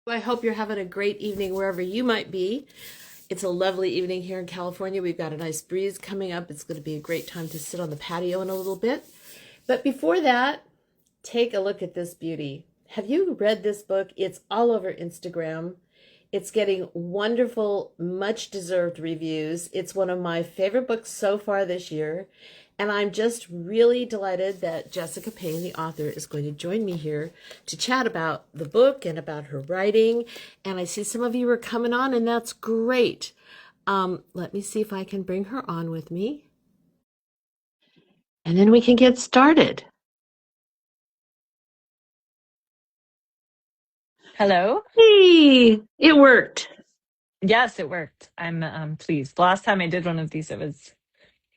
I hope you're having a great evening wherever you might be. It's a lovely evening here in California. We've got a nice breeze coming up. It's going to be a great time to sit on the patio in a little bit. But before that, take a look at this beauty. Have you read this book? It's all over Instagram. It's getting wonderful, much deserved reviews. It's one of my favorite books so far this year. And I'm just really delighted that Jessica Payne, the author, is going to join me here to chat about the book and about her writing. And I see some of you are coming on, and that's great. Let me see if I can bring her on with me. And then we can get started. Hello. Hey, it worked. Yes, it worked. I'm pleased. The last time I did one of these, it was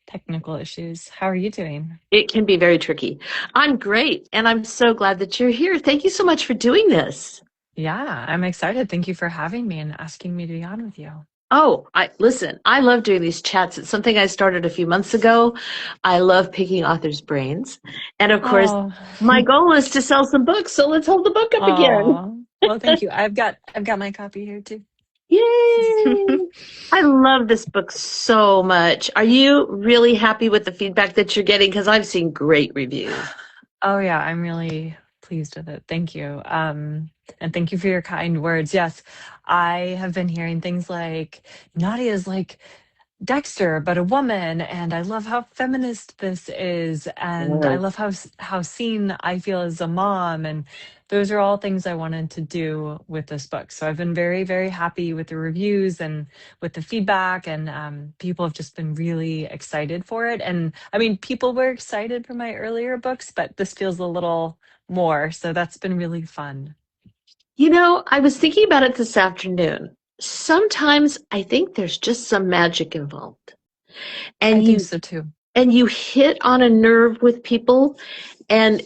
technical issues. How are you doing? It can be very tricky. I'm great, and I'm so glad that you're here. Thank you so much for doing this. Yeah, I'm excited. Thank you for having me and asking me to be on with you. Oh, listen, I love doing these chats. It's something I started a few months ago. I love picking authors' brains. And of course, Oh, my goal is to sell some books, so let's hold the book up again. oh. Well, thank you. I've got my copy here too. Yay! I love this book so much. Are you really happy with the feedback that you're getting? Because I've seen great reviews. Oh yeah, I'm really pleased with it. Thank you. And thank you for your kind words. Yes, I have been hearing things like Nadia is like Dexter, but a woman, and I love how feminist this is, and I Yes. love how seen I feel as a mom, and those are all things I wanted to do with this book. So I've been very, very happy with the reviews and with the feedback, and people have just been really excited for it. And I mean, people were excited for my earlier books, but this feels a little more, so that's been really fun. You know, I was thinking about it this afternoon. Sometimes I think there's just some magic involved. I And think you so too. and you hit on a nerve with people, and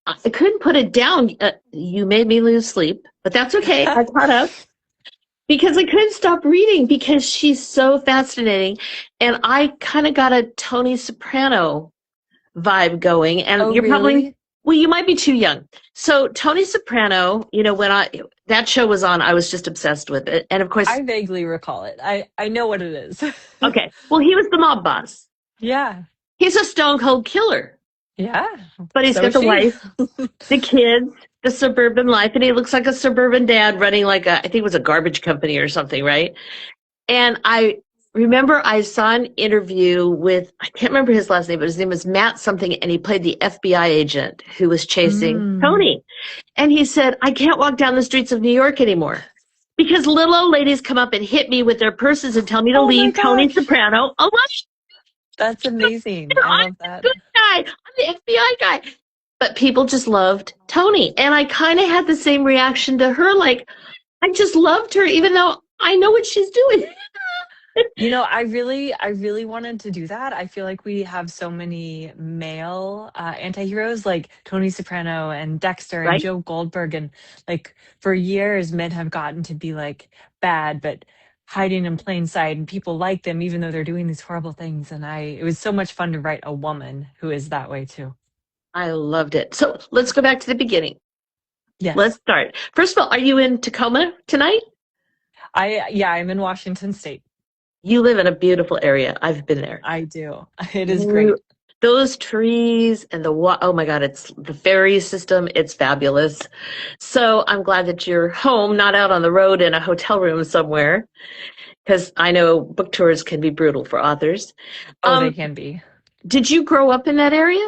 I couldn't put it down. You made me lose sleep, but that's okay. I caught up because I couldn't stop reading because she's so fascinating. And I kind of got a Tony Soprano vibe going. And Oh, you're probably, really? well, you might be too young. So Tony Soprano, when that show was on, I was just obsessed with it. And of course, I vaguely recall it. I know what it is. okay, well, he was the mob boss. Yeah. He's a stone cold killer, Yeah, but he's so got is the she. wife, the kids, the suburban life, and he looks like a suburban dad running like I think it was a garbage company or something, right? And I remember I saw an interview with, I can't remember his last name, but his name was Matt something, and he played the FBI agent who was chasing Mm. Tony. And he said, I can't walk down the streets of New York anymore because little old ladies come up and hit me with their purses and tell me to Oh my leave Tony gosh, Soprano alone. that's amazing. I I'm love the that. good guy. I'm the FBI guy. But people just loved Tony. And I kind of had the same reaction to her. Like, I just loved her, even though I know what she's doing. I really wanted to do that. I feel like we have so many male anti-heroes like Tony Soprano and Dexter and Right? Joe Goldberg. And like for years, men have gotten to be like bad, but hiding in plain sight. And people like them even though they're doing these horrible things. And it was so much fun to write a woman who is that way too. I loved it. So let's go back to the beginning. Let's Yes. start. First of all, are you in Tacoma tonight? Yeah, I'm in Washington State. You live in a beautiful area. I've been there. I do. It is You- great. Those trees and oh my God, it's the ferry system. It's fabulous. So I'm glad that you're home, not out on the road in a hotel room somewhere, because I know book tours can be brutal for authors. Oh, they Um, can be. did you grow up in that area?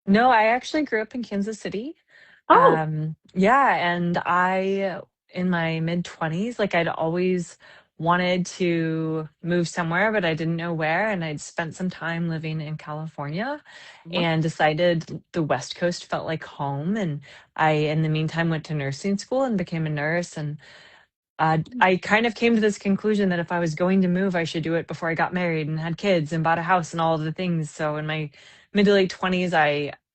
No, I actually grew up in Kansas City. Oh, Yeah, and in my mid 20s, like I'd always wanted to move somewhere, but I didn't know where. And I'd spent some time living in California and decided the West Coast felt like home. And in the meantime, went to nursing school and became a nurse. And I kind of came to this conclusion that if I was going to move, I should do it before I got married and had kids and bought a house and all of the things. So in my mid to late 20s,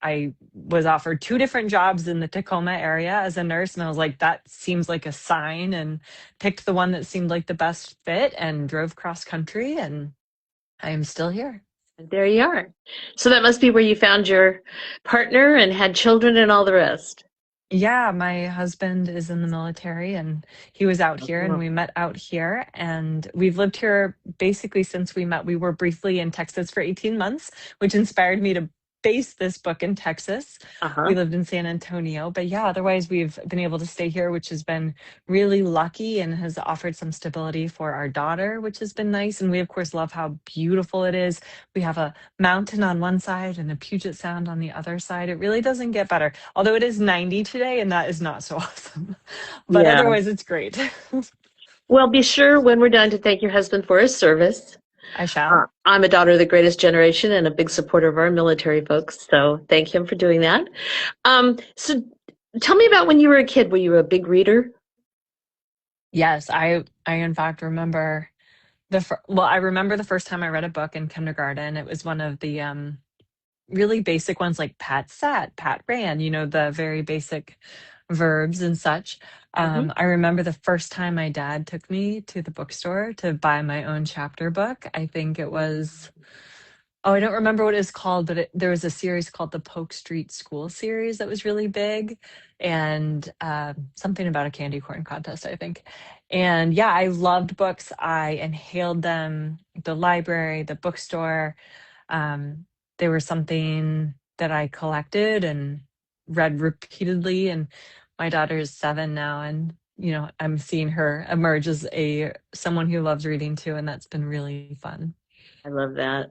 I was offered two different jobs in the Tacoma area as a nurse, and I was like, that seems like a sign, and picked the one that seemed like the best fit and drove cross country, and I am still here. there you are. So that must be where you found your partner and had children and all the rest. Yeah, my husband is in the military and he was out here and Oh, we met out here and we've lived here basically since we met. We were briefly in Texas for 18 months, which inspired me to base this book in Texas. We uh-huh. lived in San Antonio, but yeah, otherwise we've been able to stay here, which has been really lucky and has offered some stability for our daughter, which has been nice. And we of course love how beautiful it is. We have a mountain on one side and a Puget Sound on the other side. It really doesn't get better. Although it is 90 today, and that is not so awesome. But Yeah. otherwise, it's great. Well, be sure when we're done to thank your husband for his service. I shall. I'm a daughter of the greatest generation and a big supporter of our military folks, so thank him for doing that. So tell me about when you were a kid. Were you a big reader? Yes, I in fact remember I remember the first time I read a book in kindergarten. It was one of the really basic ones like Pat sat, Pat ran, the very basic verbs and such. Hmm. I remember the first time my dad took me to the bookstore to buy my own chapter book. I think it was, oh, I don't remember what it's called, but there was a series called the Polk Street School series that was really big, and something about a candy corn contest, I think. And yeah, I loved books. I inhaled them. The library, the bookstore. Um, they were something that I collected and read repeatedly. And my daughter is 7 now, and I'm seeing her emerge as a someone who loves reading too, and that's been really fun. I love that.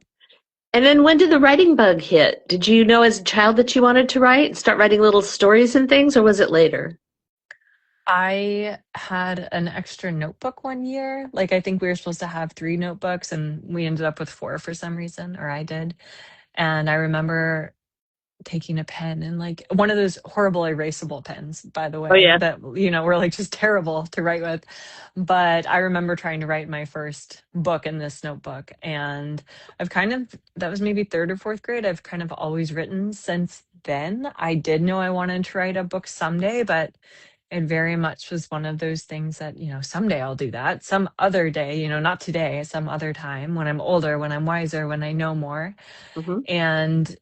And then when did the writing bug hit? Did you know as a child that you wanted to write and start writing little stories and things, or was it later? I had an extra notebook one year. Like, I think we were supposed to have 3 notebooks, and we ended up with 4 for some reason, or I did. And I remember taking a pen and like one of those horrible erasable pens, by the Oh way, yeah. that were like just terrible to write with. But I remember trying to write my first book in this notebook, and that was maybe 3rd or 4th grade. I've kind of always written since then. I did know I wanted to write a book someday, but it very much was one of those things that, someday I'll do that. Some other day, not today, some other time when I'm older, when I'm wiser, when I know more. Hmm. And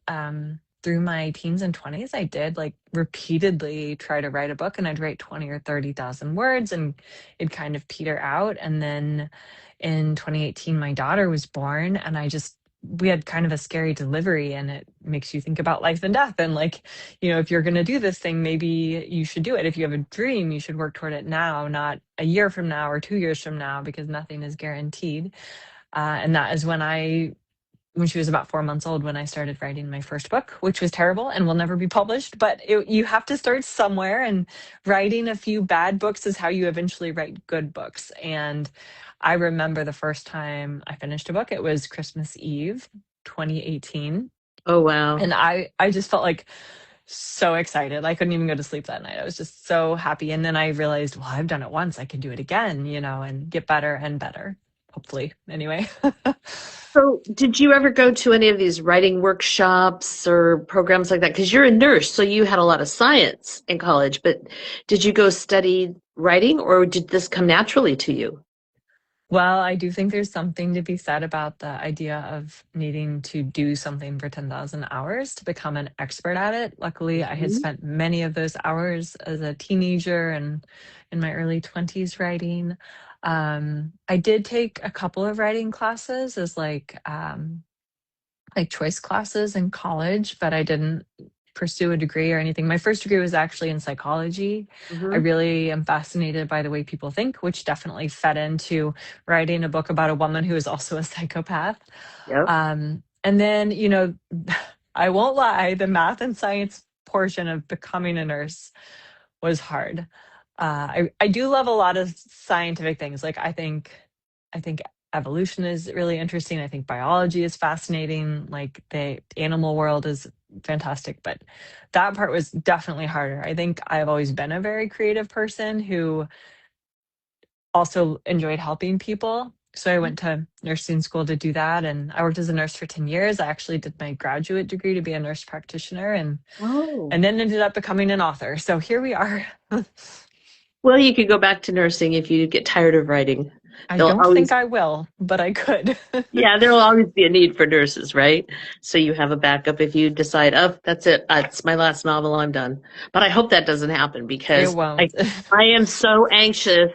through my teens and 20s, I did like repeatedly try to write a book, and I'd write 20 or 30,000 words and it'd kind of peter out. And then in 2018, my daughter was born, and we had kind of a scary delivery, and it makes you think about life and death. And like, if you're going to do this thing, maybe you should do it. If you have a dream, you should work toward it now, not a year from now or 2 years from now, because nothing is guaranteed. And that is when she was about 4 months old, when I started writing my first book, which was terrible and will never be published. But you have to start somewhere, and writing a few bad books is how you eventually write good books. And I remember the first time I finished a book, it was Christmas Eve, 2018. Oh wow. And I just felt like so excited. I couldn't even go to sleep that night. I was just so happy. And then I realized, well, I've done it once. I can do it again, and get better and better, hopefully, anyway. So, did you ever go to any of these writing workshops or programs like that? Because you're a nurse, so you had a lot of science in college, but did you go study writing or did this come naturally to you? Well, I do think there's something to be said about the idea of needing to do something for 10,000 hours to become an expert at it. Luckily, I had Mhm. spent many of those hours as a teenager and in my early 20s writing. I did take a couple of writing classes as like choice classes in college, but I didn't pursue a degree or anything. My first degree was actually in psychology. I Mhm. really am fascinated by the way people think, which definitely fed into writing a book about a woman who is also a psychopath. Yep. And then, I won't lie, the math and science portion of becoming a nurse was hard. I do love a lot of scientific things. Like I think evolution is really interesting. I think biology is fascinating. Like the animal world is fantastic, but that part was definitely harder. I think I've always been a very creative person who also enjoyed helping people. So I went to nursing school to do that, and I worked as a nurse for 10 years. I actually did my graduate degree to be a nurse practitioner, and Oh. and then ended up becoming an author. So here we are. Well, you could go back to nursing if you get tired of writing. I There'll don't think always, I will, but I could. yeah, there'll always be a need for nurses, right? So you have a backup if you decide, oh, that's it. It's my last novel. I'm done. But I hope that doesn't happen It because won't. I am so anxious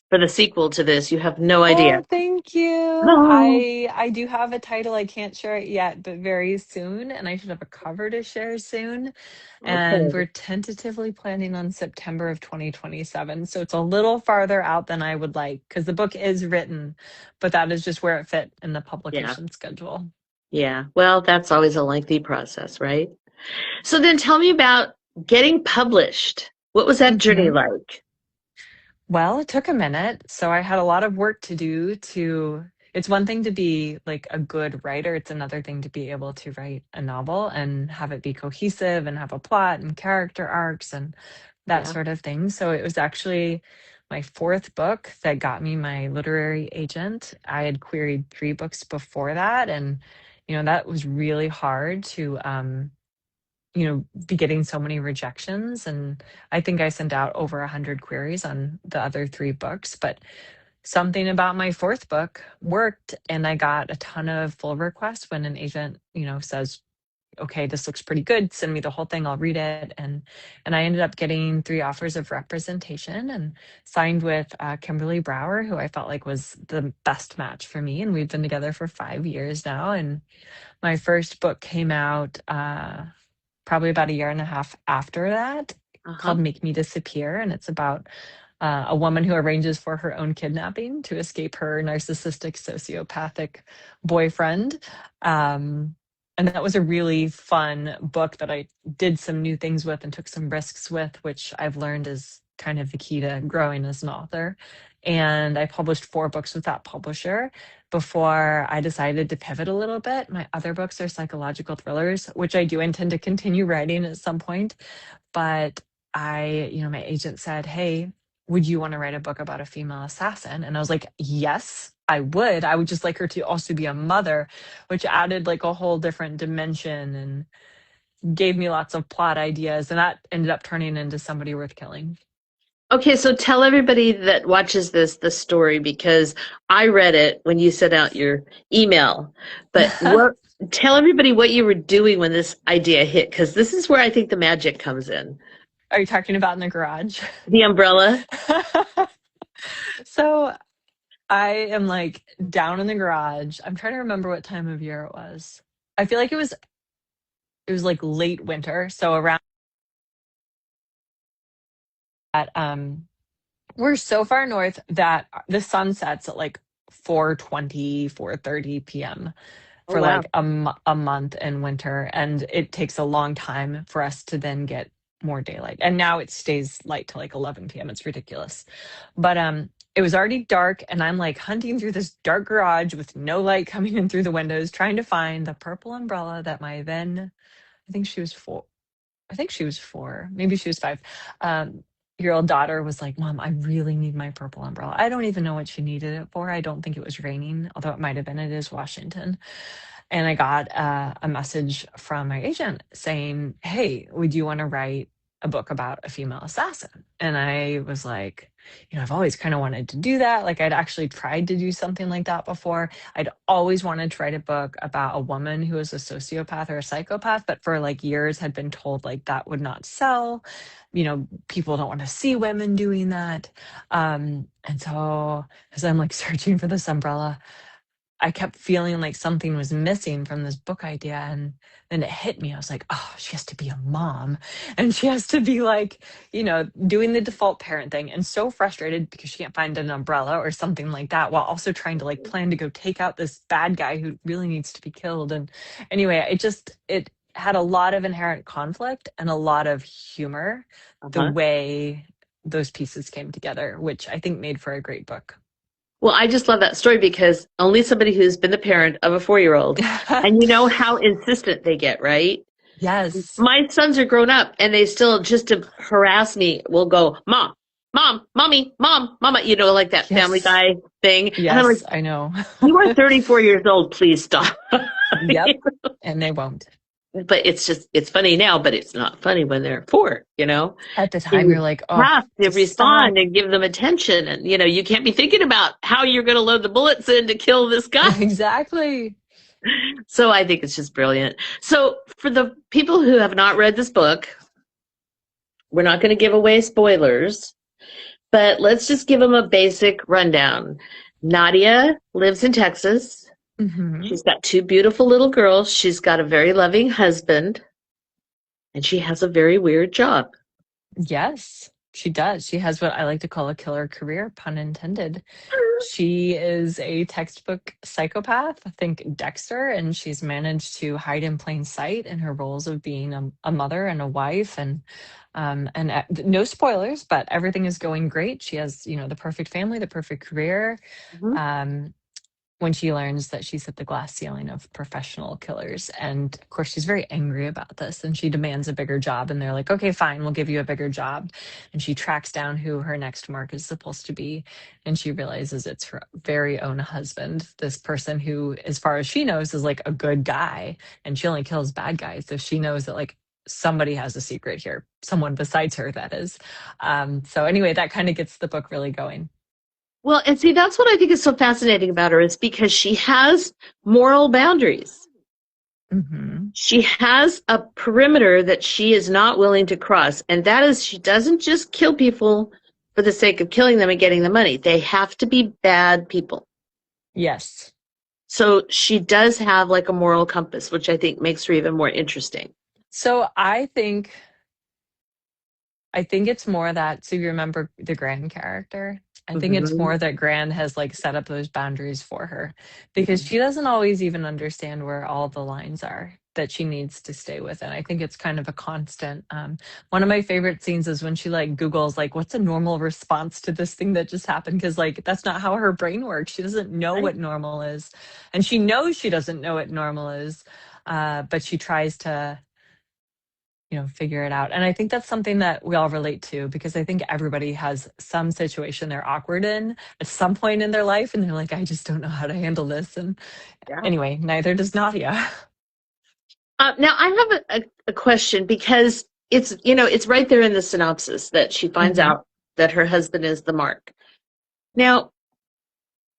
for the sequel to this. You have no idea. Oh, thank you. Oh, I do have a title. I can't share it yet, but very soon, and I should have a cover to share soon. And okay. we're tentatively planning on September of 2027. So it's a little farther out than I would like because the book is written, but that is just where it fit in the Yeah. publication schedule. Yeah. Well, that's always a lengthy process, right? So then tell me about getting published. What was that journey Mhm. like? Well, it took a minute. So I had a lot of work to do it's one thing to be like a good writer. It's another thing to be able to write a novel and have it be cohesive and have a plot and character arcs and that Yeah. sort of thing. So it was actually my fourth book that got me my literary agent. I had queried three books before that. And, that was really hard to, be getting so many rejections. And I think I sent out over 100 queries on the other three books, but something about my fourth book worked. And I got a ton of full requests when an agent, says, okay, this looks pretty good. Send me the whole thing. I'll read it. And I ended up getting three offers of representation and signed with Kimberly Brower, who I felt like was the best match for me. And we've been together for 5 years now. And my first book came out probably about a year and a half after that, Uh-huh. called Make Me Disappear. And it's about a woman who arranges for her own kidnapping to escape her narcissistic, sociopathic boyfriend. And that was a really fun book that I did some new things with and took some risks with, which I've learned is kind of the key to growing as an author. And I published four books with that publisher before I decided to pivot a little bit. My other books are psychological thrillers, which I do intend to continue writing at some point. But my agent said, hey, would you want to write a book about a female assassin? And I was like, yes, I would. I would just like her to also be a mother, which added like a whole different dimension and gave me lots of plot ideas. And that ended up turning into Somebody Worth Killing. Okay, so tell everybody that watches this the story because I read it when you sent out your email. But tell everybody what you were doing when this idea hit, because this is where I think the magic comes in. Are you talking about in the garage? The umbrella. So I am like down in the garage. I'm trying to remember what time of year it was. I feel like it was like late winter. So around that, we're so far north that the sun sets at like 4:20, 4:30 p.m. Oh, for wow. like a month in winter. And it takes a long time for us to then get more daylight. And now it stays light till like 11 p.m. It's ridiculous. But it was already dark and I'm like hunting through this dark garage with no light coming in through the windows, trying to find the purple umbrella that my then, I think she was four, I think she was four, maybe she was five. Year old daughter was like, Mom, I really need my purple umbrella. I don't even know what she needed it for. I don't think it was raining, although it might have been. It is Washington. And I got a message from my agent saying, hey, would you want to write a book about a female assassin? And I was like, I've always kind of wanted to do that. Like I'd actually tried to do something like that before. I'd always wanted to write a book about a woman who was a sociopath or a psychopath, but for like years had been told like that would not sell. People don't want to see women doing that. And so as I'm like searching for this umbrella, I kept feeling like something was missing from this book idea. And then it hit me. I was like, oh, she has to be a mom. And she has to be like, doing the default parent thing. And so frustrated because she can't find an umbrella or something like that, while also trying to like plan to go take out this bad guy who really needs to be killed. And anyway, it had a lot of inherent conflict and a lot of humor, the Uh-huh. way those pieces came together, which I think made for a great book. Well, I just love that story because only somebody who's been the parent of a 4-year-old, and you know how insistent they get, right? Yes. My sons are grown up and they still, just to harass me, will go, Mom, Mom, Mommy, Mom, Mama, like that Family Yes. Guy thing. And I'm like, Yes, I know. you are 34 years old. Please stop. Yep. And they won't. but it's funny now, but it's not funny when they're 4, At the So time, you're you like, oh, have to just stop. respond and give them attention. And, you can't be thinking about how you're going to load the bullets in to kill this guy. Exactly. So I think it's just brilliant. So for the people who have not read this book, we're not going to give away spoilers, but let's just give them a basic rundown. Nadia lives in Texas. Hmm. She's got 2 beautiful little girls. She's got a very loving husband, and she has a very weird job. Yes, she does. She has what I like to call a killer career, pun intended. She is a textbook psychopath, I think Dexter, and she's managed to hide in plain sight in her roles of being a mother and a wife, and no spoilers, but everything is going great. She has, the perfect family, the perfect career. Mhm. When she learns that she's hit the glass ceiling of professional killers. And of course, she's very angry about this and she demands a bigger job. And they're like, okay, fine, we'll give you a bigger job. And she tracks down who her next mark is supposed to be. And she realizes it's her very own husband, this person who, as far as she knows, is like a good guy. And she only kills bad guys. So she knows that, like, somebody has a secret here, someone besides her, that is. So anyway, that kind of gets the book really going. Well, and see, that's what I think is so fascinating about her, is because she has moral boundaries. Mm-hmm. She has a perimeter that she is not willing to cross. And that is, she doesn't just kill people for the sake of killing them and getting the money. They have to be bad people. Yes. So she does have like a moral compass, which I think makes her even more interesting. So I think it's more that, so you remember the Gran character? I think it's more that Gran has like set up those boundaries for her because she doesn't always even understand where all the lines are that she needs to stay within. I think it's kind of a constant. One of my favorite scenes is when she like Googles like, what's a normal response to this thing that just happened? Because like that's not how her brain works. She doesn't know what normal is, and she knows she doesn't know what normal is, but she tries to figure it out. And I think that's something that we all relate to because I think everybody has some situation they're awkward in at some point in their life. And they're like, I just don't know how to handle this. And anyway, neither does Nadia. Now I have a question because it's right there in the synopsis that she finds out that her husband is the mark. Now,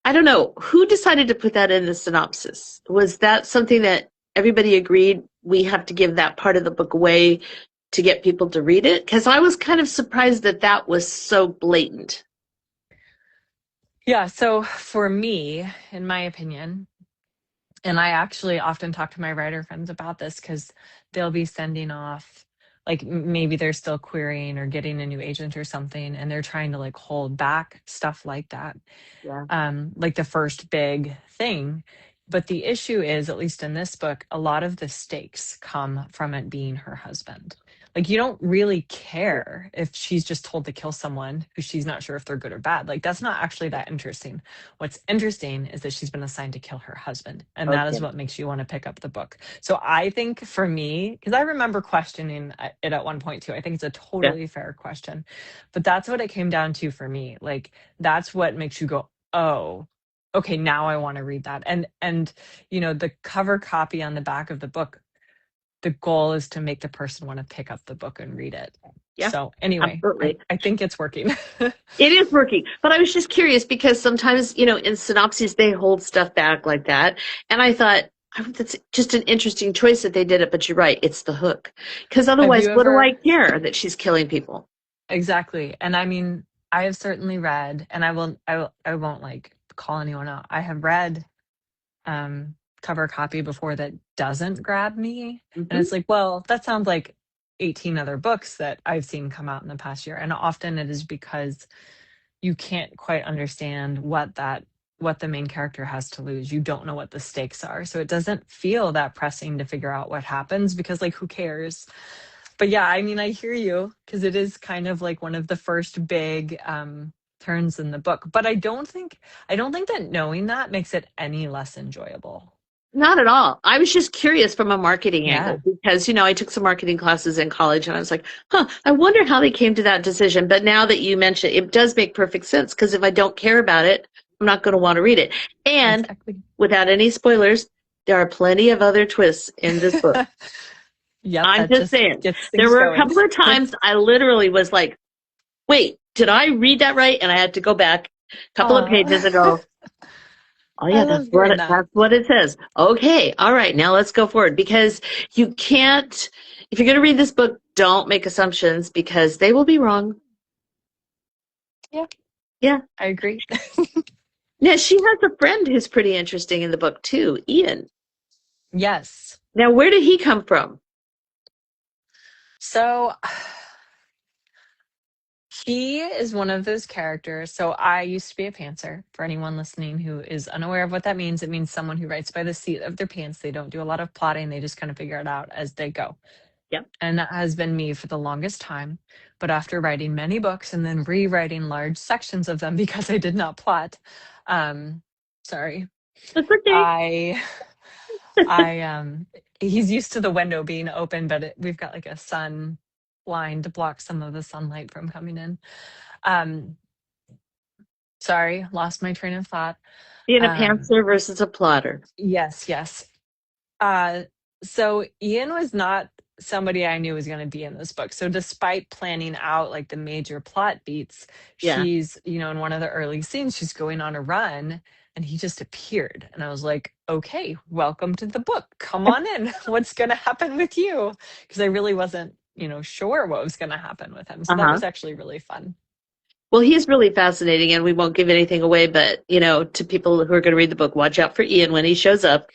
I don't know, who decided to put that in the synopsis? Was that something that everybody agreed we have to give that part of the book away to get people to read it? Because I was kind of surprised that that was so blatant. Yeah, so for me, in my opinion, and I actually often talk to my writer friends about this because they'll be sending off, like maybe they're still querying or getting a new agent or something, and they're trying to like hold back stuff like that. Like the first big thing. But the issue is, at least in this book, a lot of the stakes come from it being her husband. Like, you don't really care if she's just told to kill someone who she's not sure if they're good or bad. Like, that's not actually that interesting. What's interesting is that she's been assigned to kill her husband. And that is what makes you want to pick up the book. So I think for me, because I remember questioning it at one point too, I think it's a totally fair question. But that's what it came down to for me. Like, that's what makes you go, oh, okay, now I want to read that. And the cover copy on the back of the book, the goal is to make the person want to pick up the book and read it. So anyway, I think it's working. It is working. But I was just curious because sometimes, in synopses, they hold stuff back like that. And I thought, that's just an interesting choice that they did it. But you're right, it's the hook. Because otherwise, what do I care that she's killing people? Exactly. And I mean, I have certainly read, and I won't like call anyone out. I have read cover copy before that doesn't grab me. And it's like, well, that sounds like 18 other books that I've seen come out in the past year. And often it is because you can't quite understand what the main character has to lose. You don't know what the stakes are. So it doesn't feel that pressing to figure out what happens because, like, who cares? But yeah, I mean, I hear you because it is kind of like one of the first big turns in the book. But I don't think that knowing that makes it any less enjoyable. Not at all. I was just curious from a marketing angle because, I took some marketing classes in college and I was like, I wonder how they came to that decision. But now that you mention it, it does make perfect sense because if I don't care about it, I'm not going to want to read it. And without any spoilers, there are plenty of other twists in this book. Yep, I'm that just just saying. gets There things were a going. couple of times I literally was like, wait, did I read that right? And I had to go back a couple of pages and Aw, go, oh I yeah, love hearing that. that's what it says. Okay, all right, now let's go forward because you can't, if you're going to read this book, don't make assumptions because they will be wrong. Yeah, Yeah. I agree. Now she has a friend who's pretty interesting in the book too, Ian. Yes. Now, where did he come from? So he is one of those characters. So I used to be a pantser. For anyone listening who is unaware of what that means, it means someone who writes by the seat of their pants. They don't do a lot of plotting. They just kind of figure it out as they go. Yep. And that has been me for the longest time. But after writing many books and then rewriting large sections of them because I did not plot, sorry, That's okay. I he's used to the window being open, but we've got like a sun line to block some of the sunlight from coming in. Um, sorry, lost my train of thought. Being a Um, pantser versus a plotter. yes, yes. Uh, so Ian was not somebody I knew was going to be in this book. So despite planning out like the major plot beats, Yeah. she's, in one of the early scenes, she's going on a run and he just appeared. And I was like, okay, welcome to the book. Come on in. What's going to happen with you? Because I really wasn't, sure what was going to happen with him. So that Uh-huh. was actually really fun. Well, he's really fascinating, and we won't give anything away, but, to people who are going to read the book, watch out for Ian when he shows up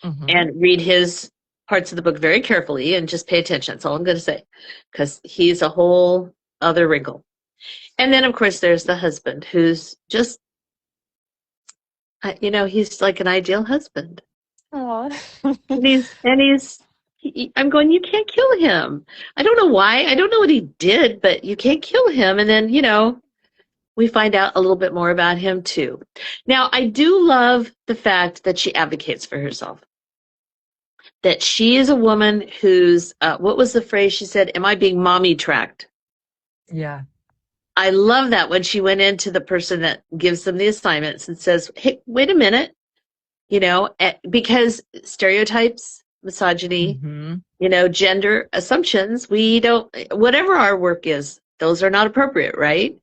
Hmm. and read his parts of the book very carefully and just pay attention. That's all I'm going to say, because he's a whole other wrinkle. And then, of course, there's the husband who's just, he's like an ideal husband. Aw. I'm going, you can't kill him. I don't know why. I don't know what he did, but you can't kill him. And then, we find out a little bit more about him too. Now, I do love the fact that she advocates for herself. That she is a woman who's, what was the phrase she said? Am I being mommy tracked? Yeah. I love that when she went into the person that gives them the assignments and says, hey, wait a minute, because stereotypes, misogyny, Hmm. gender assumptions, we don't, whatever our work is, those are not appropriate, right?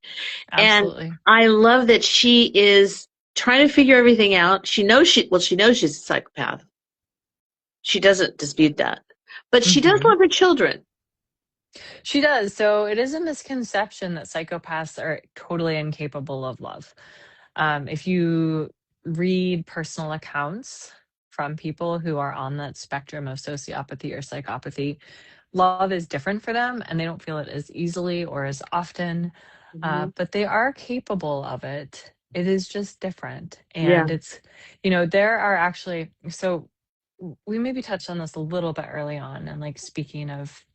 And Absolutely. I love that she is trying to figure everything out. She knows she's a psychopath. She doesn't dispute that. But she does Hmm. love her children. She does. So it is a misconception that psychopaths are totally incapable of love. If you read personal accounts from people who are on that spectrum of sociopathy or psychopathy, love is different for them and they don't feel it as easily or as often, Mhm. but they are capable of it. It is just different. Yeah. And it's, there are actually, so we maybe touched on this a little bit early on. And like speaking of,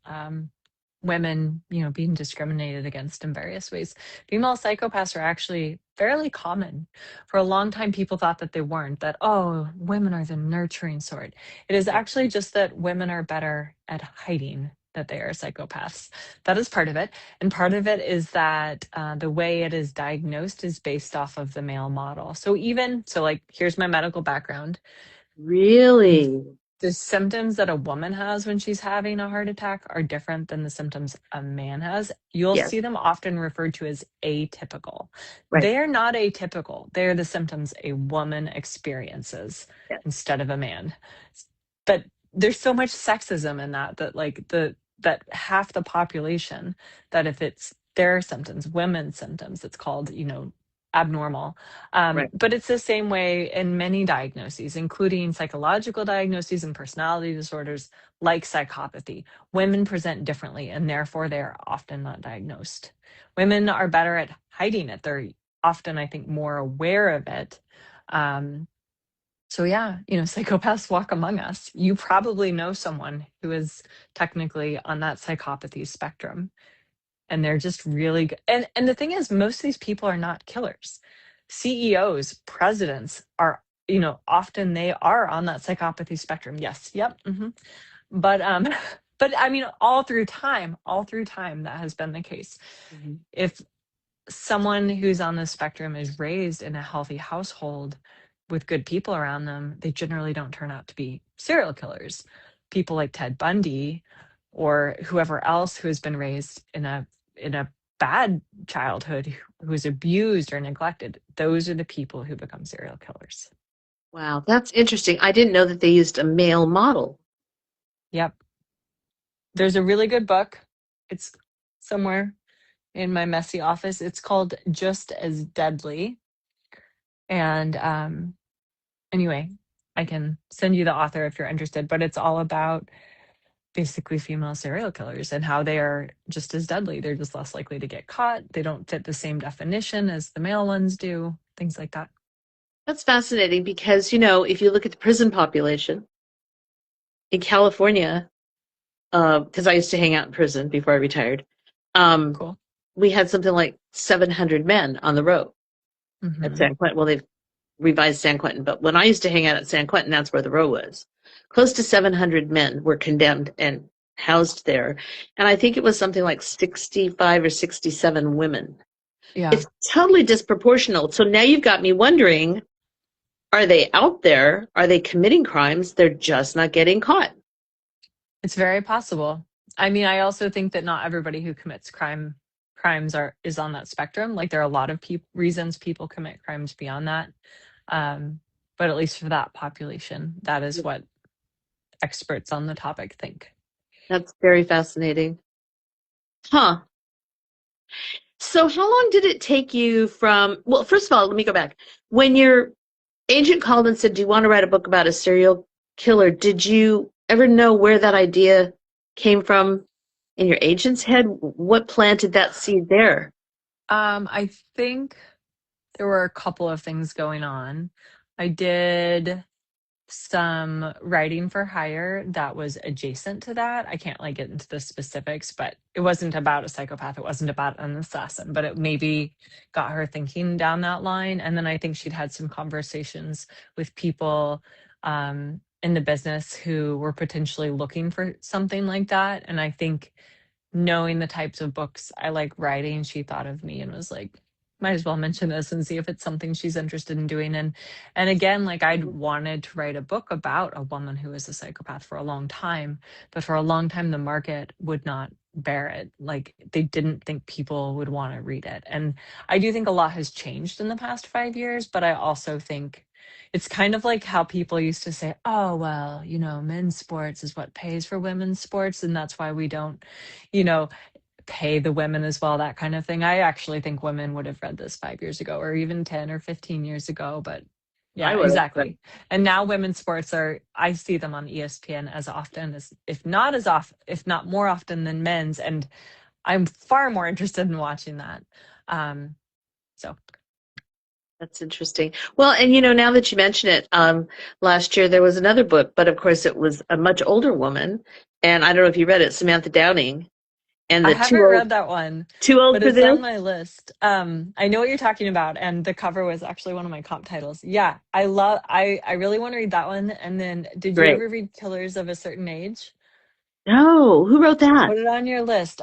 women, being discriminated against in various ways. Female psychopaths are actually fairly common. For a long time, people thought that they weren't, that, oh, women are the nurturing sort. It is actually just that women are better at hiding that they are psychopaths. That is part of it. And part of it is that the way it is diagnosed is based off of the male model. So like, here's my medical background. Really? The symptoms that a woman has when she's having a heart attack are different than the symptoms a man has. You'll Yes. see them often referred to as atypical. Right. They are not atypical. They are the symptoms a woman experiences Yes. instead of a man. But there's so much sexism in that like that half the population, that if it's their symptoms, women's symptoms, it's called, abnormal. Right. But it's the same way in many diagnoses, including psychological diagnoses and personality disorders like psychopathy. Women present differently, and therefore they are often not diagnosed. Women are better at hiding it. They're often, I think, more aware of it. So yeah, psychopaths walk among us. You probably know someone who is technically on that psychopathy spectrum, and they're just really good. And the thing is, most of these people are not killers. CEOs, presidents are, often they are on that psychopathy spectrum. Yes, yep. But but I mean, all through time, that has been the case. Mhm. If someone who's on the spectrum is raised in a healthy household with good people around them, they generally don't turn out to be serial killers. People like Ted Bundy, or whoever else who has been raised in a bad childhood, who is abused or neglected. Those are the people who become serial killers. Wow, that's interesting. I didn't know that they used a male model. Yep. There's a really good book. It's somewhere in my messy office. It's called Just as Deadly. And anyway, I can send you the author if you're interested, but it's all about basically female serial killers and how they are just as deadly. They're just less likely to get caught. They don't fit the same definition as the male ones do, things like that. That's fascinating because, if you look at the prison population in California, because I used to hang out in prison before I retired, Cool. we had something like 700 men on the row at San Quentin. Well, they've revised San Quentin, but when I used to hang out at San Quentin, that's where the row was. Close to 700 men were condemned and housed there. And I think it was something like 65 or 67 women. Yeah. It's totally disproportional. So now you've got me wondering, are they out there? Are they committing crimes? They're just not getting caught. It's very possible. I mean, I also think that not everybody who commits crimes is on that spectrum. Like there are a lot of reasons people commit crimes beyond that. But at least for that population, that is what experts on the topic think. That's very fascinating. Huh. So how long did it take you well, first of all, let me go back. When your agent called and said, do you want to write a book about a serial killer? Did you ever know where that idea came from in your agent's head? What planted that seed there? I think there were a couple of things going on. I did some writing for hire that was adjacent to that. I can't get into the specifics, but it wasn't about a psychopath. It wasn't about an assassin, but it maybe got her thinking down that line. And then I think she'd had some conversations with people in the business who were potentially looking for something like that. And I think knowing the types of books I like writing, she thought of me and was like, might as well mention this and see if it's something she's interested in doing. And again, I'd wanted to write a book about a woman who is a psychopath for a long time, but for a long time the market would not bear it. They didn't think people would want to read it. And I do think a lot has changed in the past 5 years, but I also think it's kind of like how people used to say, oh, well, men's sports is what pays for women's sports, and that's why we don't, pay the women as well, that kind of thing. I actually think women would have read this 5 years ago or even 10 or 15 years ago, but yeah, exactly. And now women's sports I see them on ESPN as often as, if not more often than men's. And I'm far more interested in watching that. So. That's interesting. Well, and now that you mention it, last year there was another book, but of course it was a much older woman. And I don't know if you read it, Samantha Downing. And I haven't read that one. Too old but for it's this? on my list. I know what you're talking about, and the cover was actually one of my comp titles. Yeah, I really want to read that one. And then, did you ever read Killers of a Certain Age? No. Who wrote that? Put it on your list.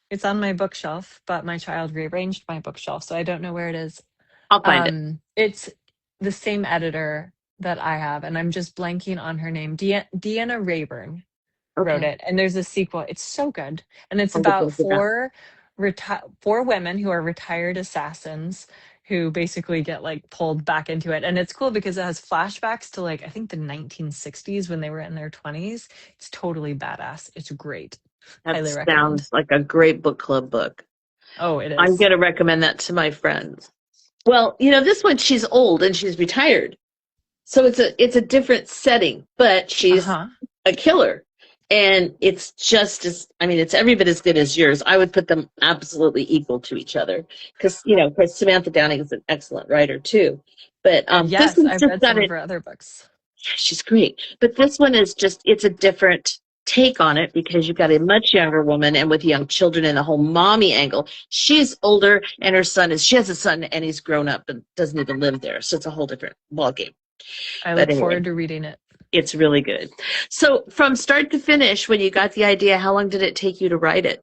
It's on my bookshelf, but my child rearranged my bookshelf, so I don't know where it is. I'll find it. It's the same editor that I have, and I'm just blanking on her name. Deanna Rayburn wrote it, and there's a sequel. It's so good, and it's about four women who are retired assassins who basically get pulled back into it. And it's cool because it has flashbacks to I think the 1960s when they were in their 20s. It's totally badass. It's great. That sounds like a great book club book. Oh, it is. I'm going to recommend that to my friends. Well, this one, she's old and she's retired, so it's a different setting, but she's a killer. And it's just it's every bit as good as yours. I would put them absolutely equal to each other because, of course, Samantha Downing is an excellent writer too. But yes, I've read some of her other books. Yeah, she's great. But this one is it's a different take on it because you've got a much younger woman and with young children and the whole mommy angle. She's older and she has a son and he's grown up and doesn't even live there. So it's a whole different ballgame. I look forward to reading it. It's really good. So from start to finish, when you got the idea, how long did it take you to write it?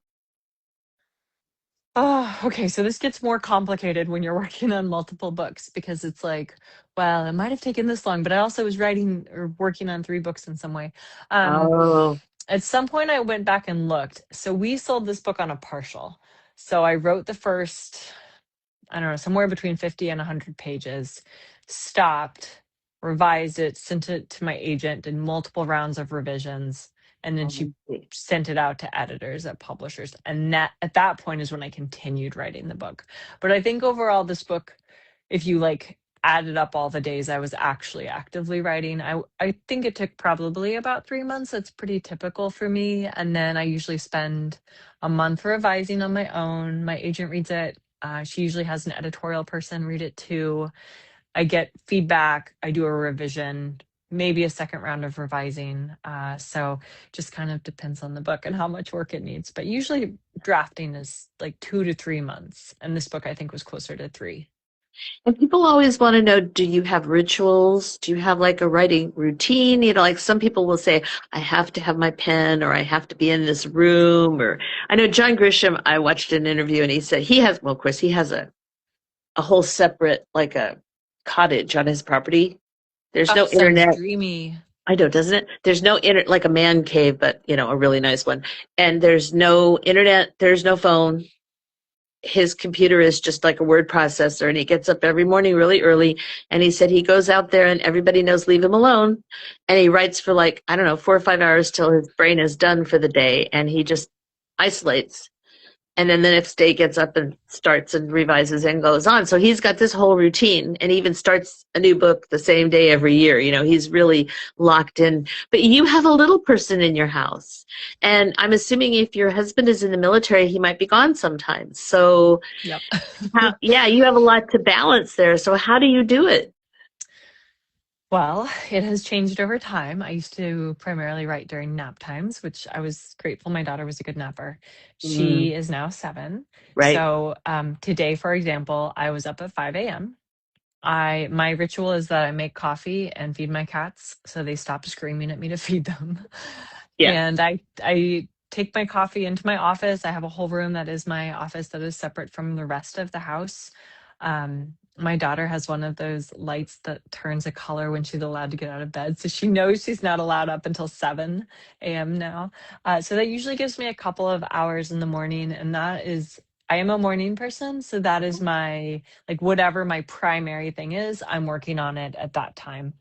Oh, okay. So this gets more complicated when you're working on multiple books because it's well, it might have taken this long, but I also was writing or working on 3 books in some way. At some point, I went back and looked. So we sold this book on a partial. So I wrote the first, I don't know, somewhere between 50 and 100 pages, stopped, revised it, sent it to my agent, did multiple rounds of revisions, and then she sent it out to editors at publishers. And that at that point is when I continued writing the book. But I think overall, this book, if you like added up all the days I was actually actively writing, I think it took probably about 3 months. That's pretty typical for me. And then I usually spend a month revising on my own. My agent reads it. She usually has an editorial person read it too. I get feedback. I do a revision, maybe a second round of revising. So just kind of depends on the book and how much work it needs. But usually drafting is like 2 to 3 months. And this book, I think, was closer to 3. And people always want to know, do you have rituals? Do you have like a writing routine? You know, like some people will say, I have to have my pen, or I have to be in this room. Or I know John Grisham, I watched an interview and he said he has, well, of course, he has a whole separate, like a cottage on his property. There's no Sounds internet. dreamy. I know, doesn't it? There's no like a man cave, but you know, a really nice one. And there's no internet, there's no phone. His computer is just like a word processor, and he gets up every morning really early, and he said he goes out there and everybody knows leave him alone, and he writes for like, I don't know, 4 or 5 hours till his brain is done for the day, and he just isolates. And then the next day gets up and starts and revises and goes on. So he's got this whole routine, and even starts a new book the same day every year. You know, he's really locked in. But you have a little person in your house. And I'm assuming if your husband is in the military, he might be gone sometimes. So Yep. yeah, you have a lot to balance there. So how do you do it? Well, it has changed over time. I used to primarily write during nap times, which I was grateful my daughter was a good napper. She is now 7. Right. So today, for example, I was up at 5 a.m. My ritual is that I make coffee and feed my cats so they stop screaming at me to feed them. Yeah. And I take my coffee into my office. I have a whole room that is my office that is separate from the rest of the house. My daughter has one of those lights that turns a color when she's allowed to get out of bed. So she knows she's not allowed up until 7 a.m. now. So that usually gives me a couple of hours in the morning. And that is, I am a morning person. So that is my, like, whatever my primary thing is, I'm working on it at that time.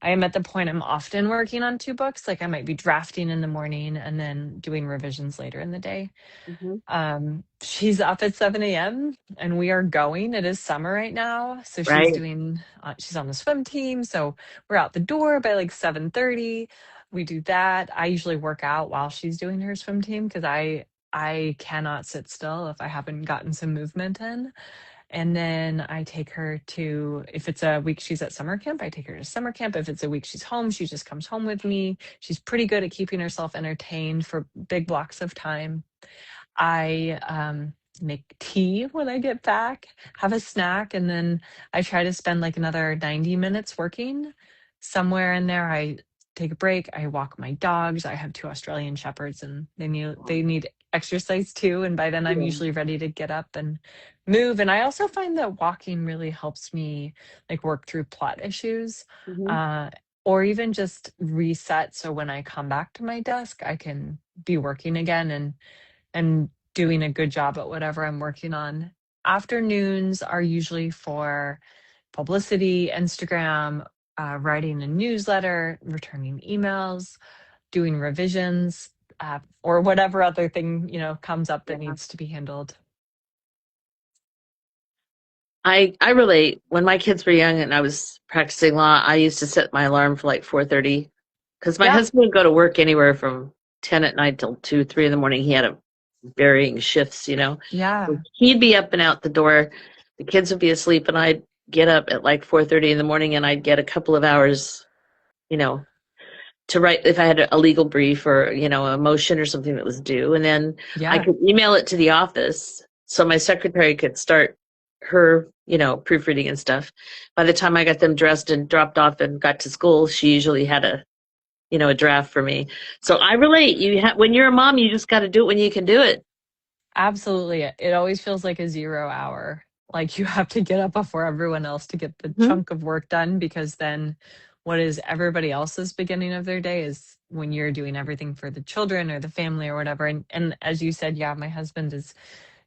I am at the point I'm often working on 2 books. Like I might be drafting in the morning and then doing revisions later in the day. She's up at 7 a.m. and we are going. It is summer right now. So she's Right. doing, she's on the swim team. So we're out the door by like 7:30. We do that. I usually work out while she's doing her swim team because I cannot sit still if I haven't gotten some movement in. And then I take her to, if it's a week she's at summer camp, I take her to summer camp. If it's a week she's home, she just comes home with me. She's pretty good at keeping herself entertained for big blocks of time. I make tea when I get back, have a snack, and then I try to spend like another 90 minutes working. Somewhere in there, I take a break. I walk my dogs. I have 2 Australian shepherds, and they need exercise too. And by then, I'm usually ready to get up and move. And I also find that walking really helps me like work through plot issues. Or even just reset. So when I come back to my desk, I can be working again and doing a good job at whatever I'm working on. Afternoons are usually for publicity, Instagram, writing a newsletter, returning emails, doing revisions, or whatever other thing, comes up that needs to be handled. I relate. When my kids were young and I was practicing law, I used to set my alarm for like 4:30 because my husband would go to work anywhere from 10 at night till 2, 3 in the morning. He had varying shifts, Yeah. So he'd be up and out the door. The kids would be asleep, and I'd get up at like 4:30 in the morning, and I'd get a couple of hours, to write if I had a legal brief or, a motion or something that was due. And then I could email it to the office so my secretary could start her, proofreading and stuff. By the time I got them dressed and dropped off and got to school, she usually had a draft for me. So I relate. When you're a mom, you just got to do it when you can do it. Absolutely. It always feels like a 0 hour. Like you have to get up before everyone else to get the chunk of work done, because then what is everybody else's beginning of their day is when you're doing everything for the children or the family or whatever. And as you said, yeah, my husband is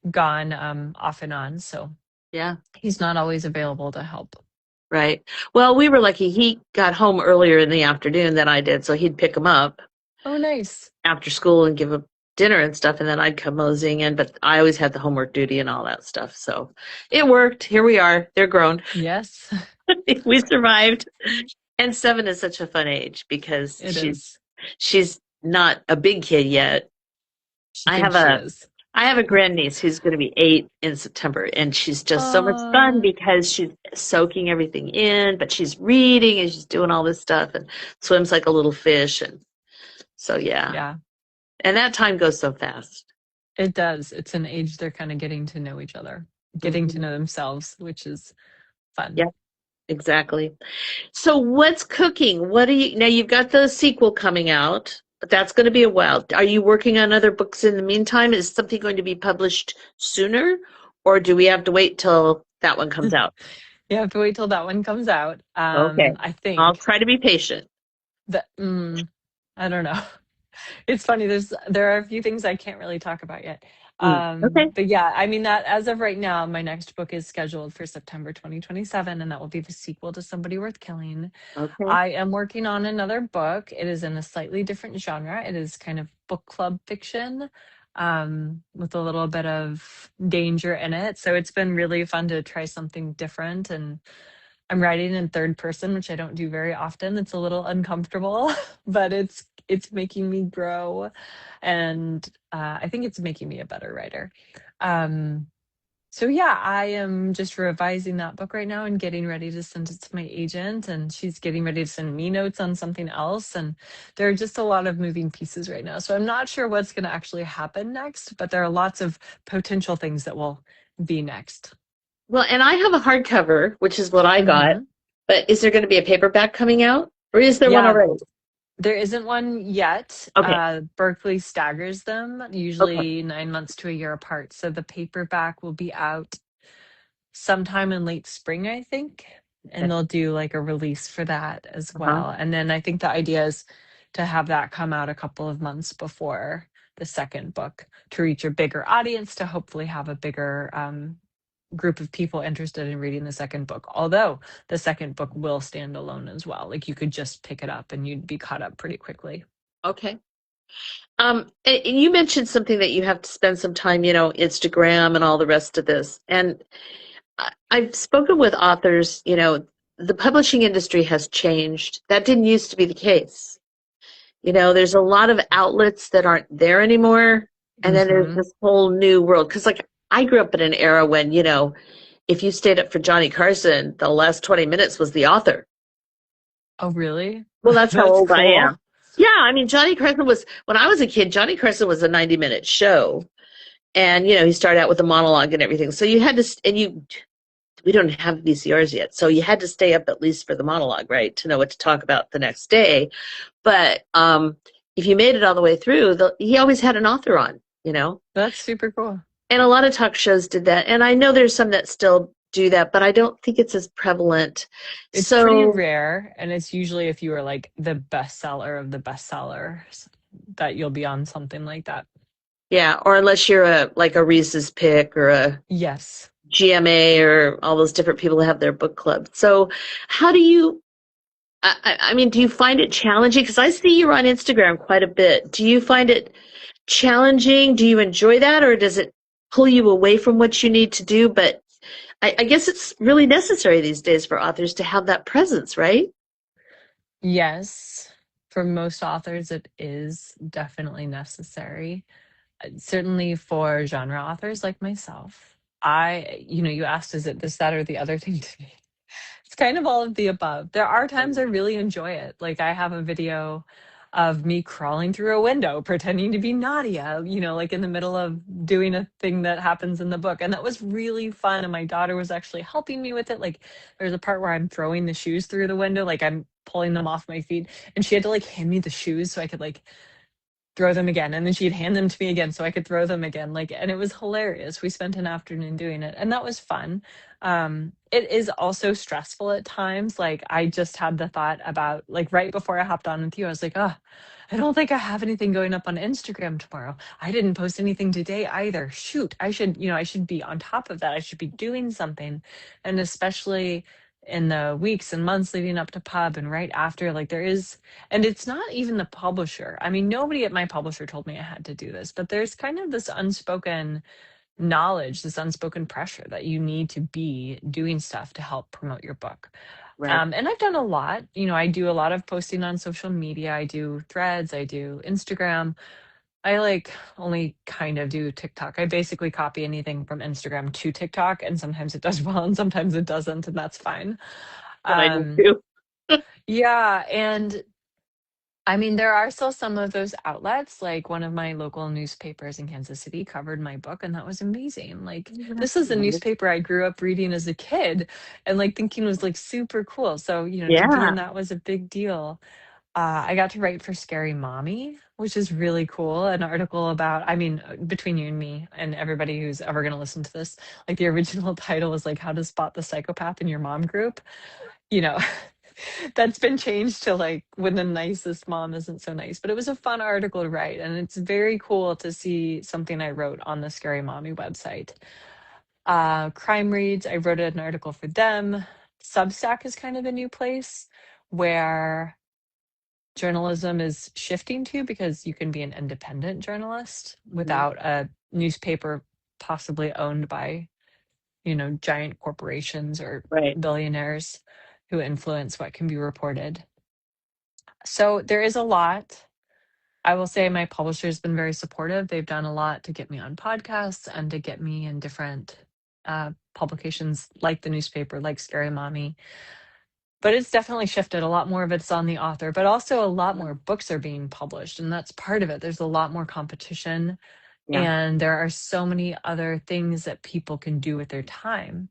gone off and on, so Yeah. he's not always available to help. Right. Well, we were lucky. He got home earlier in the afternoon than I did, so he'd pick him up Oh, nice. after school and give him dinner and stuff, and then I'd come moseying in. But I always had the homework duty and all that stuff, so it worked. Here we are. They're grown. Yes, We survived. And 7 is such a fun age because it is. she's not a big kid yet. She I have thinks she a is. I have a grandniece who's going to be 8 in September, and she's just so much fun Oh, because she's soaking everything in, but she's reading and she's doing all this stuff and swims like a little fish. And so, yeah. yeah, And that time goes so fast. it does. It's an age they're kind of getting to know each other, getting to Mhm. know themselves, which is fun. Yeah, exactly. So, what's cooking? Now you've got the sequel coming out, but that's going to be a while. Are you working on other books in the meantime? Is something going to be published sooner, or do we have to wait till that one comes out? You have to wait till that one comes out. Okay. I I'll think try to be patient. that I don't know. It's funny. There are a few things I can't really talk about yet. Okay. But yeah, I mean that as of right now, my next book is scheduled for September 2027, and that will be the sequel to Somebody Worth Killing. Okay. I am working on another book. It is in a slightly different genre. It is kind of book club fiction, with a little bit of danger in it. So it's been really fun to try something different. And I'm writing in third person, which I don't do very often. It's a little uncomfortable, but it's making me grow, and I think it's making me a better writer. Um, so yeah, I am just revising that book right now and getting ready to send it to my agent, and she's getting ready to send me notes on something else. And there are just a lot of moving pieces right now. So I'm not sure what's going to actually happen next, but there are lots of potential things that will be next. Well, and I have a hardcover, which is what I got, Hmm. but is there going to be a paperback coming out? Or is there one Yeah, already? there isn't one yet. Okay. Berkeley staggers them, Okay. usually 9 months to a year apart. So the paperback will be out sometime in late spring, I think. And Okay. they'll do like a release for that as Uh-huh. well. And then I think the idea is to have that come out a couple of months before the second book to reach a bigger audience, to hopefully have a bigger group of people interested in reading the second book. Although the second book will stand alone as well. Like you could just pick it up and you'd be caught up pretty quickly. Okay. And you mentioned something that you have to spend some time, Instagram and all the rest of this. And I've spoken with authors, the publishing industry has changed. That didn't used to be the case. There's a lot of outlets that aren't there anymore. And then there's Hmm. this whole new world. Because, like, I grew up in an era when, if you stayed up for Johnny Carson, the last 20 minutes was the author. Oh, really? Well, that's how That's old I am. cool. Yeah, I mean, when I was a kid, Johnny Carson was a 90-minute show. And, he started out with a monologue and everything. So you had to, we don't have VCRs yet. So you had to stay up at least for the monologue, right? To know what to talk about the next day. But if you made it all the way through, he always had an author on, That's super cool. And a lot of talk shows did that. And I know there's some that still do that, but I don't think it's as prevalent. It's pretty So, rare, and it's usually if you are like the bestseller of the bestsellers that you'll be on something like that. yeah, or unless you're like a Reese's Pick or a Yes. GMA or all those different people that have their book club. So how do you, I mean, do you find it challenging? Because I see you're on Instagram quite a bit. Do you find it challenging? Do you enjoy that, or does it pull you away from what you need to do? But I guess it's really necessary these days for authors to have that presence, right? Yes. For most authors, it is definitely necessary. Certainly for genre authors like myself. You asked, is it this, that, or the other thing to me? It's kind of all of the above. There are times I really enjoy it. Like I have a video of me crawling through a window, pretending to be Nadia, like in the middle of doing a thing that happens in the book. And that was really fun. And my daughter was actually helping me with it. Like there's a part where I'm throwing the shoes through the window, like I'm pulling them off my feet. And she had to like hand me the shoes so I could like throw them again. And then she'd hand them to me again so I could throw them again. And it was hilarious. We spent an afternoon doing it, and that was fun. it is also stressful at times. Like I just had the thought about like right before I hopped on with you, I was like, oh, I don't think I have anything going up on Instagram tomorrow. I didn't post anything today either. Shoot, I should be on top of that. I should be doing something. And especially in the weeks and months leading up to pub and right after, like there is, and it's not even the publisher. I mean, nobody at my publisher told me I had to do this, but there's kind of this unspoken knowledge, this unspoken pressure that you need to be doing stuff to help promote your book. Right. And I've done a lot. I do a lot of posting on social media. I do threads, I do Instagram. I like only kind of do TikTok. I basically copy anything from Instagram to TikTok, and sometimes it does well and sometimes it doesn't, and that's fine. What I do Um, too. yeah, and I mean, there are still some of those outlets. Like one of my local newspapers in Kansas City covered my book, and that was amazing. Like, Oh, this that's is a nice. newspaper I grew up reading as a kid and like thinking was like super cool. So, to be Yeah. in that was a big deal. I got to write for Scary Mommy, which is really cool. An article about, I mean, between you and me and everybody who's ever going to listen to this, like the original title was like, How to Spot the Psychopath in Your Mom Group. You know, that's been changed to like when the nicest mom isn't so nice. But it was a fun article to write. And it's very cool to see something I wrote on the Scary Mommy website. Crime Reads, I wrote an article for them. Substack is kind of a new place where journalism is shifting to, because you can be an independent journalist Mhm. without a newspaper possibly owned by, giant corporations or Right. billionaires who influence what can be reported. So there is a lot. I will say my publisher's been very supportive. They've done a lot to get me on podcasts and to get me in different publications like the newspaper, like Scary Mommy. But it's definitely shifted. A lot more of it's on the author, but also a lot more books are being published. And that's part of it. There's a lot more competition. Yeah. And there are so many other things that people can do with their time.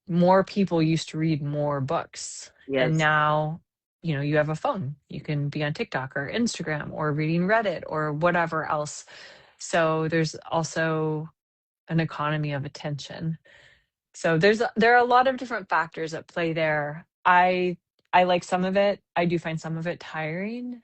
More people used to read more books. And Yes. now, you have a phone. You can be on TikTok or Instagram or reading Reddit or whatever else. So there's also an economy of attention. So there are a lot of different factors at play there. I like some of it. I do find some of it tiring.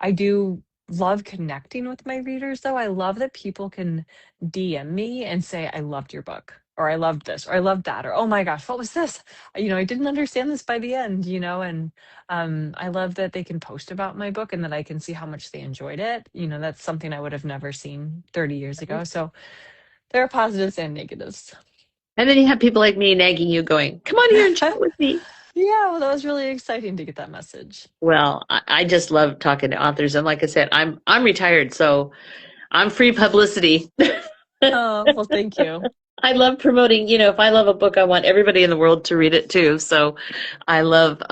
I do love connecting with my readers, though. I love that people can DM me and say, I loved your book, or I loved this, or I loved that, or oh my gosh, what was this? I didn't understand this by the end, and I love that they can post about my book and that I can see how much they enjoyed it. That's something I would have never seen 30 years ago. So there are positives and negatives. And then you have people like me nagging you going, come on here and chat with me. Yeah, well, that was really exciting to get that message. Well, I just love talking to authors. And like I said, I'm retired, so I'm free publicity. Oh, well, thank you. I love promoting, if I love a book, I want everybody in the world to read it too. So I love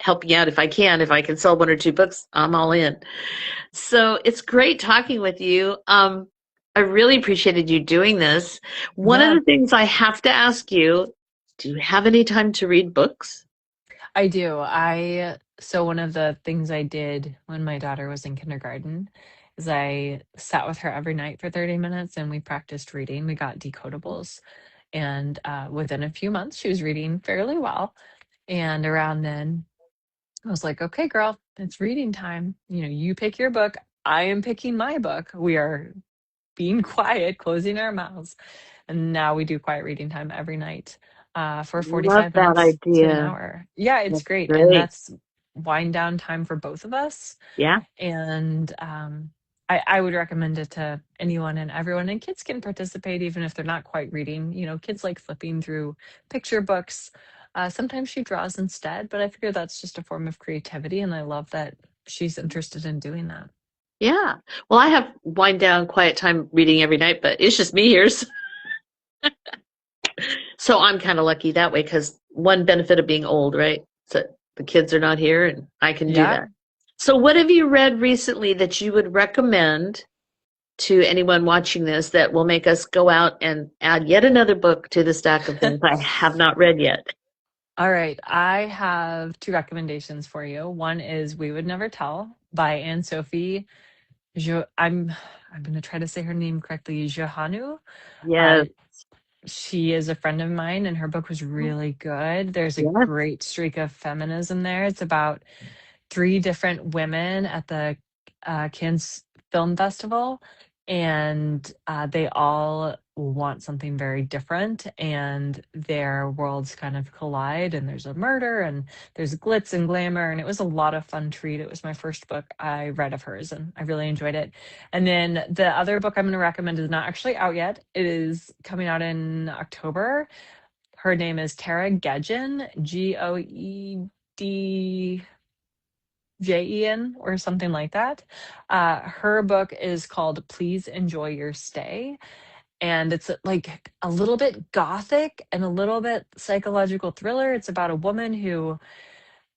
helping out if I can. If I can sell one or two books, I'm all in. So it's great talking with you. I really appreciated you doing this. One of Yeah, the things I have to ask you, do you have any time to read books? I do. So one of the things I did when my daughter was in kindergarten is I sat with her every night for 30 minutes and we practiced reading. We got decodables. And within a few months, she was reading fairly well. And around then, I was like, okay, girl, it's reading time. You pick your book. I am picking my book. We are being quiet, closing our mouths. And now we do quiet reading time every night for Love 45 that minutes to an idea. hour. Yeah, it's That's great. And great. that's wind down time for both of us. Yeah. And I would recommend it to anyone and everyone. And kids can participate even if they're not quite reading. Kids like flipping through picture books. Sometimes she draws instead, but I figure that's just a form of creativity. And I love that she's interested in doing that. Yeah. Well, I have wind down quiet time reading every night, but it's just me here. So I'm kind of lucky that way because one benefit of being old, right? So the kids are not here and I can do Yeah. that. So what have you read recently that you would recommend to anyone watching this that will make us go out and add yet another book to the stack of things I have not read yet? All right. I have two recommendations for you. One is We Would Never Tell by Anne-Sophie. I'm going to try to say her name correctly. 𝐤𝐻𝐚. Uh, Yes. she is a friend of mine, and her book was really good. There's a Yes. great streak of feminism there. It's about three different women at the Cannes Film Festival, and they all want something very different, and their worlds kind of collide. And there's a murder, and there's glitz and glamour, and it was a lot of fun to read. It was my first book I read of hers, and I really enjoyed it. And then the other book I'm going to recommend is not actually out yet. It is coming out in October. Her name is Tara Gedgen, J-E-N or something like that. Her book is called Please Enjoy Your Stay. And it's like a little bit gothic and a little bit psychological thriller. It's about a woman who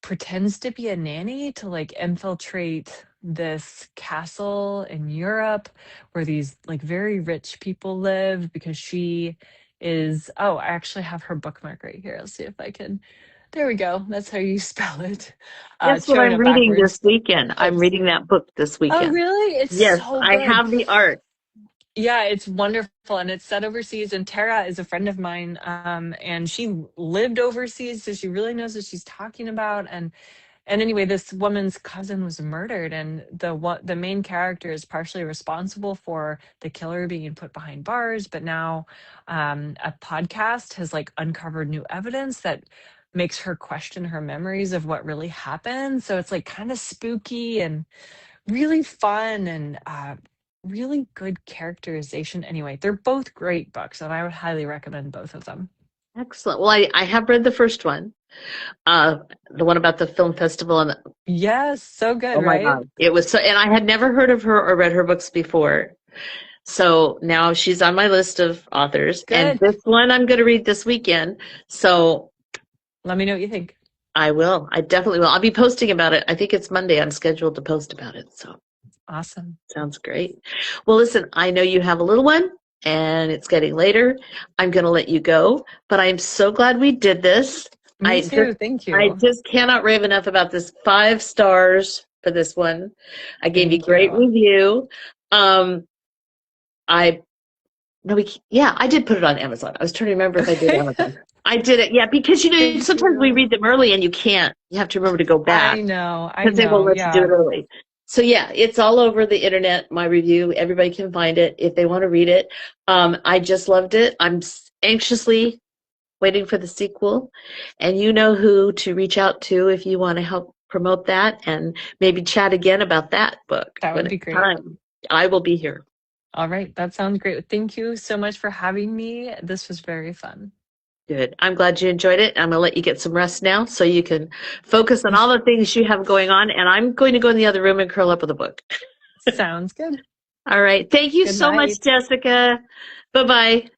pretends to be a nanny to like infiltrate this castle in Europe where these like very rich people live, because she is, oh, I actually have her bookmark right here. Let's see if I can. There we go. That's how you spell it. Guess It's what showing I'm up reading this backwards. weekend? I'm Oops. reading that book this Oh, weekend. really? It's Yes, so I good. have the art. Yeah, it's wonderful, and it's set overseas. And Tara is a friend of mine, and she lived overseas, so she really knows what she's talking about. And anyway, this woman's cousin was murdered, and the main character is partially responsible for the killer being put behind bars. But now, a podcast has like uncovered new evidence that makes her question her memories of what really happened. So it's like kind of spooky and really fun, and really good characterization. Anyway, they're both great books, and I would highly recommend both of them. Excellent. Well, I have read the first one, the one about the film festival, and Yes, so good, oh my right? God, it was so. And I had never heard of her or read her books before, so now she's on my list of authors. And Good. this one I'm going to read this weekend. So Let me know what you think. I will. I definitely will. I'll be posting about it. I think it's Monday. I'm scheduled to post about it. So Awesome. sounds great. Well, listen, I know you have a little one and it's getting later. I'm going to let you go, but I'm so glad we did this. Me too. Thank I you. just cannot rave enough about this. 5 stars for this one. I gave you Thank great you. review. I did put it on Amazon. I was trying to remember if I did Amazon. I did it, yeah, because Thank sometimes we you. read them early and you can't. You have to remember to go back I know. because they won't let you do Yeah. it early. So yeah, it's all over the internet. My review, everybody can find it if they want to read it. I just loved it. I'm anxiously waiting for the sequel, and you know who to reach out to if you want to help promote that and maybe chat again about that book. That When would be it's great. time, I will be here. All right. That sounds great. Thank you so much for having me. This was very fun. Good. I'm glad you enjoyed it. I'm going to let you get some rest now so you can focus on all the things you have going on. And I'm going to go in the other room and curl up with a book. Sounds good. All right. Thank you Good so much, night. Jessica. Bye-bye.